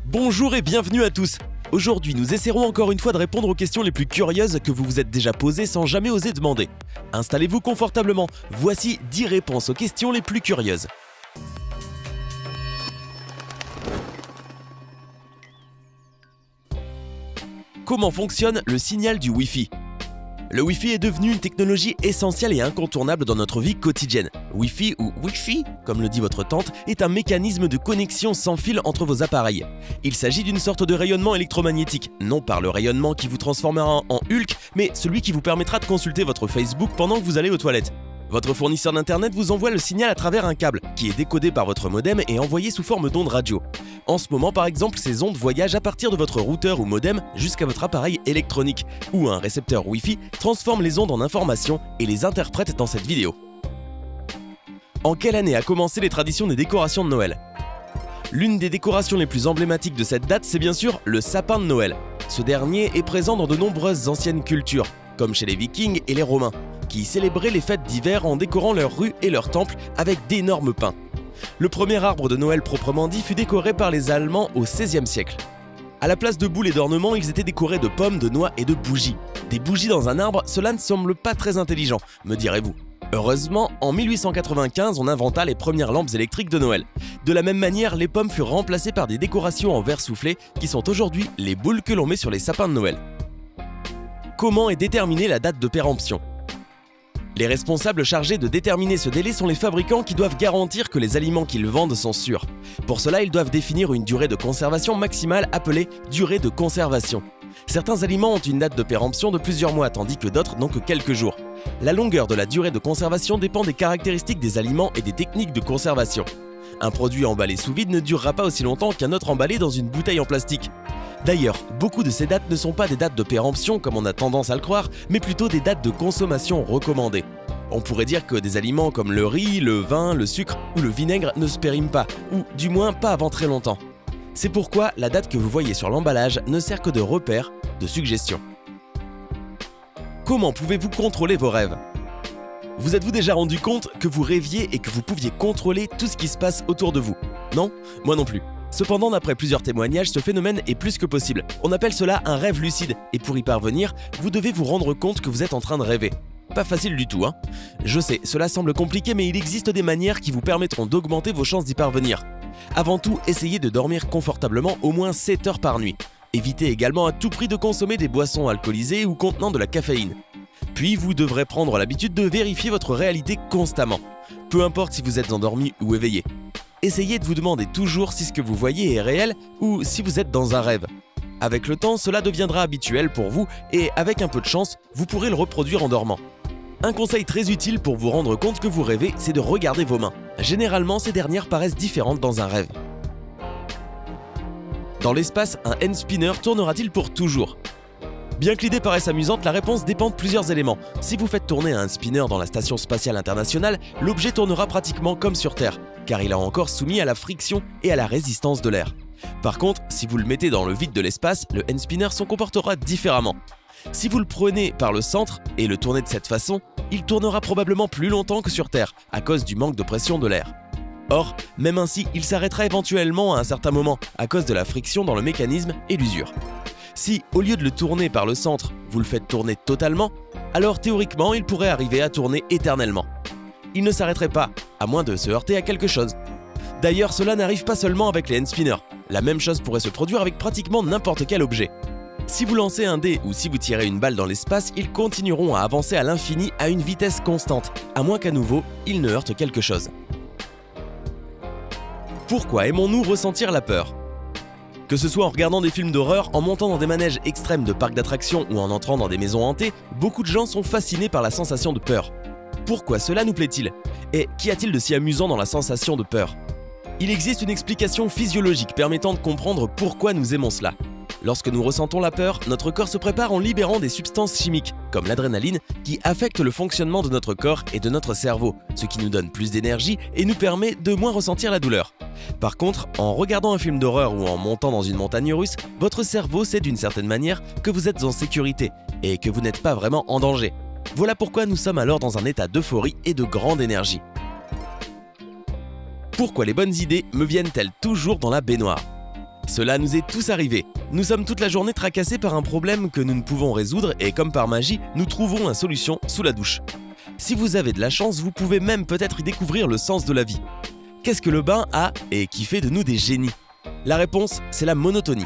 Bonjour et bienvenue à tous. Aujourd'hui, nous essaierons encore une fois de répondre aux questions les plus curieuses que vous vous êtes déjà posées sans jamais oser demander. Installez-vous confortablement, voici 10 réponses aux questions les plus curieuses. Comment fonctionne le signal du Wi-Fi ? Le Wi-Fi est devenu une technologie essentielle et incontournable dans notre vie quotidienne. Wi-Fi ou Wi-Fi, comme le dit votre tante, est un mécanisme de connexion sans fil entre vos appareils. Il s'agit d'une sorte de rayonnement électromagnétique, non par le rayonnement qui vous transformera en Hulk, mais celui qui vous permettra de consulter votre Facebook pendant que vous allez aux toilettes. Votre fournisseur d'internet vous envoie le signal à travers un câble, qui est décodé par votre modem et envoyé sous forme d'ondes radio. En ce moment par exemple, ces ondes voyagent à partir de votre routeur ou modem jusqu'à votre appareil électronique, où un récepteur Wi-Fi transforme les ondes en informations et les interprète dans cette vidéo. En quelle année a commencé les traditions des décorations de Noël ? L'une des décorations les plus emblématiques de cette date, c'est bien sûr le sapin de Noël. Ce dernier est présent dans de nombreuses anciennes cultures, comme chez les Vikings et les Romains, qui célébraient les fêtes d'hiver en décorant leurs rues et leurs temples avec d'énormes pins. Le premier arbre de Noël proprement dit fut décoré par les Allemands au XVIe siècle. À la place de boules et d'ornements, ils étaient décorés de pommes, de noix et de bougies. Des bougies dans un arbre, cela ne semble pas très intelligent, me direz-vous. Heureusement, en 1895, on inventa les premières lampes électriques de Noël. De la même manière, les pommes furent remplacées par des décorations en verre soufflé qui sont aujourd'hui les boules que l'on met sur les sapins de Noël. Comment est déterminée la date de péremption ? Les responsables chargés de déterminer ce délai sont les fabricants qui doivent garantir que les aliments qu'ils vendent sont sûrs. Pour cela, ils doivent définir une durée de conservation maximale appelée durée de conservation. Certains aliments ont une date de péremption de plusieurs mois, tandis que d'autres n'ont que quelques jours. La longueur de la durée de conservation dépend des caractéristiques des aliments et des techniques de conservation. Un produit emballé sous vide ne durera pas aussi longtemps qu'un autre emballé dans une bouteille en plastique. D'ailleurs, beaucoup de ces dates ne sont pas des dates de péremption comme on a tendance à le croire, mais plutôt des dates de consommation recommandées. On pourrait dire que des aliments comme le riz, le vin, le sucre ou le vinaigre ne se périment pas, ou du moins pas avant très longtemps. C'est pourquoi la date que vous voyez sur l'emballage ne sert que de repère, de suggestion. Comment pouvez-vous contrôler vos rêves ? Vous êtes-vous déjà rendu compte que vous rêviez et que vous pouviez contrôler tout ce qui se passe autour de vous ? Non ? Moi non plus. Cependant, d'après plusieurs témoignages, ce phénomène est plus que possible. On appelle cela un rêve lucide, et pour y parvenir, vous devez vous rendre compte que vous êtes en train de rêver. Pas facile du tout, hein ? Je sais, cela semble compliqué, mais il existe des manières qui vous permettront d'augmenter vos chances d'y parvenir. Avant tout, essayez de dormir confortablement au moins 7 heures par nuit. Évitez également à tout prix de consommer des boissons alcoolisées ou contenant de la caféine. Puis, vous devrez prendre l'habitude de vérifier votre réalité constamment, peu importe si vous êtes endormi ou éveillé. Essayez de vous demander toujours si ce que vous voyez est réel ou si vous êtes dans un rêve. Avec le temps, cela deviendra habituel pour vous et avec un peu de chance, vous pourrez le reproduire en dormant. Un conseil très utile pour vous rendre compte que vous rêvez, c'est de regarder vos mains. Généralement, ces dernières paraissent différentes dans un rêve. Dans l'espace, un hand-spinner tournera-t-il pour toujours ? Bien que l'idée paraisse amusante, la réponse dépend de plusieurs éléments. Si vous faites tourner un spinner dans la Station Spatiale Internationale, l'objet tournera pratiquement comme sur Terre, car il est encore soumis à la friction et à la résistance de l'air. Par contre, si vous le mettez dans le vide de l'espace, le hand spinner se comportera différemment. Si vous le prenez par le centre et le tournez de cette façon, il tournera probablement plus longtemps que sur Terre, à cause du manque de pression de l'air. Or, même ainsi, il s'arrêtera éventuellement à un certain moment, à cause de la friction dans le mécanisme et l'usure. Si, au lieu de le tourner par le centre, vous le faites tourner totalement, alors théoriquement, il pourrait arriver à tourner éternellement. Il ne s'arrêterait pas, à moins de se heurter à quelque chose. D'ailleurs, cela n'arrive pas seulement avec les hand spinners. La même chose pourrait se produire avec pratiquement n'importe quel objet. Si vous lancez un dé ou si vous tirez une balle dans l'espace, ils continueront à avancer à l'infini à une vitesse constante, à moins qu'à nouveau, ils ne heurtent quelque chose. Pourquoi aimons-nous ressentir la peur ? Que ce soit en regardant des films d'horreur, en montant dans des manèges extrêmes de parcs d'attractions ou en entrant dans des maisons hantées, beaucoup de gens sont fascinés par la sensation de peur. Pourquoi cela nous plaît-il ? Et qu'y a-t-il de si amusant dans la sensation de peur ? Il existe une explication physiologique permettant de comprendre pourquoi nous aimons cela. Lorsque nous ressentons la peur, notre corps se prépare en libérant des substances chimiques, comme l'adrénaline, qui affectent le fonctionnement de notre corps et de notre cerveau, ce qui nous donne plus d'énergie et nous permet de moins ressentir la douleur. Par contre, en regardant un film d'horreur ou en montant dans une montagne russe, votre cerveau sait d'une certaine manière que vous êtes en sécurité et que vous n'êtes pas vraiment en danger. Voilà pourquoi nous sommes alors dans un état d'euphorie et de grande énergie. Pourquoi les bonnes idées me viennent-elles toujours dans la baignoire ? Cela nous est tous arrivé. Nous sommes toute la journée tracassés par un problème que nous ne pouvons résoudre et comme par magie, nous trouvons une solution sous la douche. Si vous avez de la chance, vous pouvez même peut-être y découvrir le sens de la vie. Qu'est-ce que le bain a et qui fait de nous des génies? La réponse, c'est la monotonie.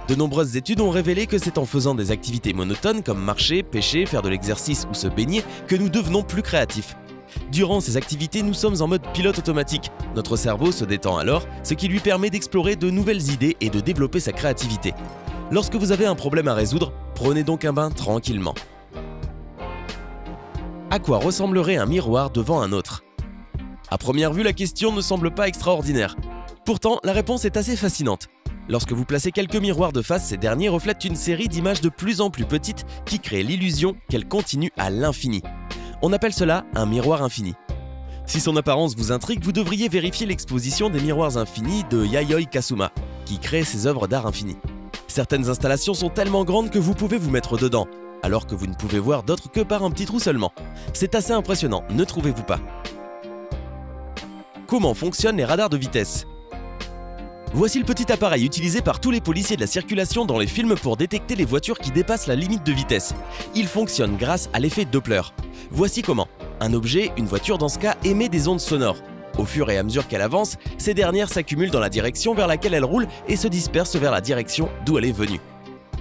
De nombreuses études ont révélé que c'est en faisant des activités monotones comme marcher, pêcher, faire de l'exercice ou se baigner que nous devenons plus créatifs. Durant ces activités, nous sommes en mode pilote automatique. Notre cerveau se détend alors, ce qui lui permet d'explorer de nouvelles idées et de développer sa créativité. Lorsque vous avez un problème à résoudre, prenez donc un bain tranquillement. À quoi ressemblerait un miroir devant un autre? À première vue, la question ne semble pas extraordinaire. Pourtant, la réponse est assez fascinante. Lorsque vous placez quelques miroirs de face, ces derniers reflètent une série d'images de plus en plus petites qui créent l'illusion qu'elles continuent à l'infini. On appelle cela un miroir infini. Si son apparence vous intrigue, vous devriez vérifier l'exposition des miroirs infinis de Yayoi Kusama, qui crée ses œuvres d'art infini. Certaines installations sont tellement grandes que vous pouvez vous mettre dedans, alors que vous ne pouvez voir d'autres que par un petit trou seulement. C'est assez impressionnant, ne trouvez-vous pas? Comment fonctionnent les radars de vitesse? Voici le petit appareil utilisé par tous les policiers de la circulation dans les films pour détecter les voitures qui dépassent la limite de vitesse. Il fonctionne grâce à l'effet Doppler. Voici comment. Un objet, une voiture dans ce cas, émet des ondes sonores. Au fur et à mesure qu'elle avance, ces dernières s'accumulent dans la direction vers laquelle elle roule et se dispersent vers la direction d'où elle est venue.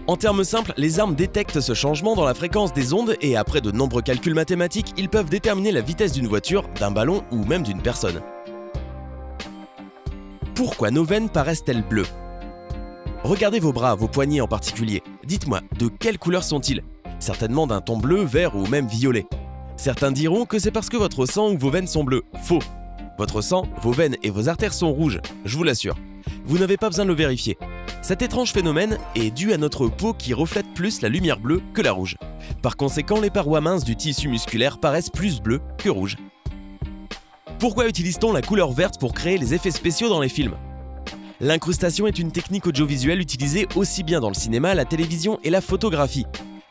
En termes simples, les armes détectent ce changement dans la fréquence des ondes et après de nombreux calculs mathématiques, ils peuvent déterminer la vitesse d'une voiture, d'un ballon ou même d'une personne. Pourquoi nos veines paraissent-elles bleues? Regardez vos bras, vos poignets en particulier. Dites-moi, de quelle couleur sont-ils? Certainement d'un ton bleu, vert ou même violet. Certains diront que c'est parce que votre sang ou vos veines sont bleues. Faux! Votre sang, vos veines et vos artères sont rouges, je vous l'assure. Vous n'avez pas besoin de le vérifier. Cet étrange phénomène est dû à notre peau qui reflète plus la lumière bleue que la rouge. Par conséquent, les parois minces du tissu musculaire paraissent plus bleues que rouges. Pourquoi utilise-t-on la couleur verte pour créer les effets spéciaux dans les films? L'incrustation est une technique audiovisuelle utilisée aussi bien dans le cinéma, la télévision et la photographie.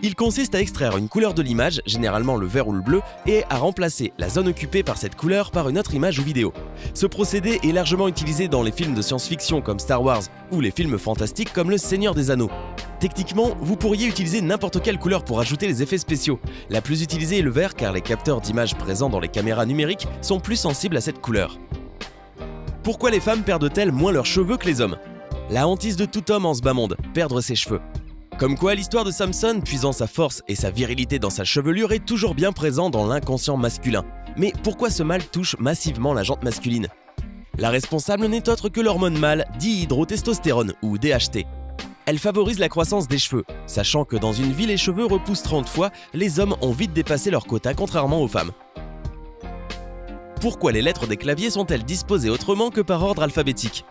Il consiste à extraire une couleur de l'image, généralement le vert ou le bleu, et à remplacer la zone occupée par cette couleur par une autre image ou vidéo. Ce procédé est largement utilisé dans les films de science-fiction comme Star Wars ou les films fantastiques comme Le Seigneur des Anneaux. Techniquement, vous pourriez utiliser n'importe quelle couleur pour ajouter les effets spéciaux. La plus utilisée est le vert car les capteurs d'images présents dans les caméras numériques sont plus sensibles à cette couleur. Pourquoi les femmes perdent-elles moins leurs cheveux que les hommes? La hantise de tout homme en ce bas monde, perdre ses cheveux. Comme quoi l'histoire de Samson, puisant sa force et sa virilité dans sa chevelure, est toujours bien présent dans l'inconscient masculin. Mais pourquoi ce mâle touche massivement la jante masculine? La responsable n'est autre que l'hormone mâle dihydrotestostérone ou DHT. Elle favorise la croissance des cheveux, sachant que dans une vie les cheveux repoussent 30 fois, les hommes ont vite dépassé leur quota contrairement aux femmes. Pourquoi les lettres des claviers sont-elles disposées autrement que par ordre alphabétique?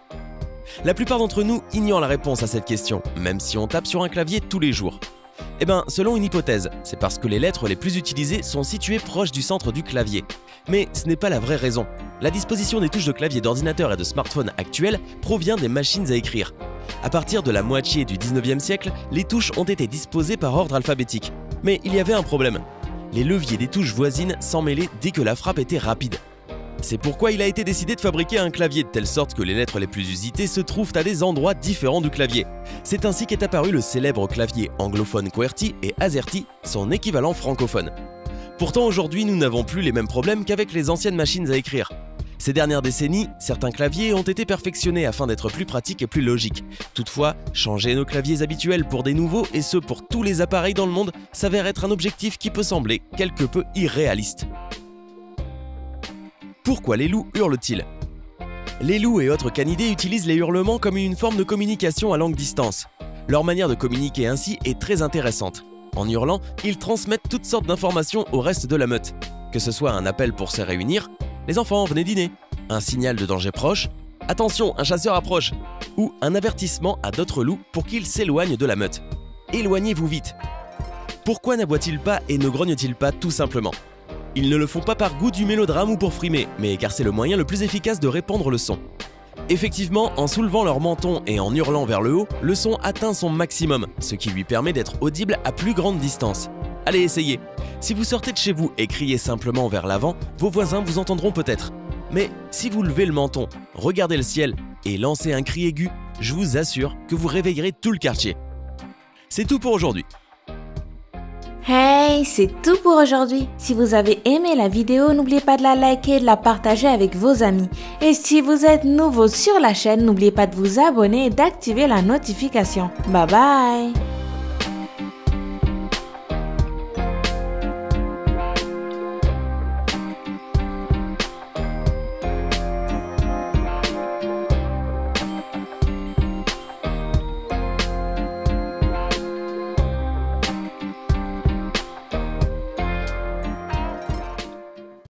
La plupart d'entre nous ignorent la réponse à cette question, même si on tape sur un clavier tous les jours. Eh bien, selon une hypothèse, c'est parce que les lettres les plus utilisées sont situées proches du centre du clavier. Mais ce n'est pas la vraie raison. La disposition des touches de clavier d'ordinateur et de smartphone actuelles provient des machines à écrire. À partir de la moitié du 19e siècle, les touches ont été disposées par ordre alphabétique. Mais il y avait un problème. Les leviers des touches voisines s'emmêlaient dès que la frappe était rapide. C'est pourquoi il a été décidé de fabriquer un clavier de telle sorte que les lettres les plus usitées se trouvent à des endroits différents du clavier. C'est ainsi qu'est apparu le célèbre clavier anglophone QWERTY et AZERTY, son équivalent francophone. Pourtant aujourd'hui nous n'avons plus les mêmes problèmes qu'avec les anciennes machines à écrire. Ces dernières décennies, certains claviers ont été perfectionnés afin d'être plus pratiques et plus logiques. Toutefois, changer nos claviers habituels pour des nouveaux, et ce pour tous les appareils dans le monde, s'avère être un objectif qui peut sembler quelque peu irréaliste. Pourquoi les loups hurlent-ils? Les loups et autres canidés utilisent les hurlements comme une forme de communication à longue distance. Leur manière de communiquer ainsi est très intéressante. En hurlant, ils transmettent toutes sortes d'informations au reste de la meute. Que ce soit un appel pour se réunir, « Les enfants, venez dîner », un signal de danger proche, « Attention, un chasseur approche » ou un avertissement à d'autres loups pour qu'ils s'éloignent de la meute. « Éloignez-vous vite ». Pourquoi n'aboient-ils pas et ne grognent-ils pas tout simplement? Ils ne le font pas par goût du mélodrame ou pour frimer, mais car c'est le moyen le plus efficace de répandre le son. Effectivement, en soulevant leur menton et en hurlant vers le haut, le son atteint son maximum, ce qui lui permet d'être audible à plus grande distance. Allez, essayez. Si vous sortez de chez vous et criez simplement vers l'avant, vos voisins vous entendront peut-être. Mais si vous levez le menton, regardez le ciel et lancez un cri aigu, Je vous assure que vous réveillerez tout le quartier. C'est tout pour aujourd'hui. Hey, c'est tout pour aujourd'hui. Si vous avez aimé la vidéo, n'oubliez pas de la liker et de la partager avec vos amis. Et si vous êtes nouveau sur la chaîne, n'oubliez pas de vous abonner et d'activer la notification. Bye bye!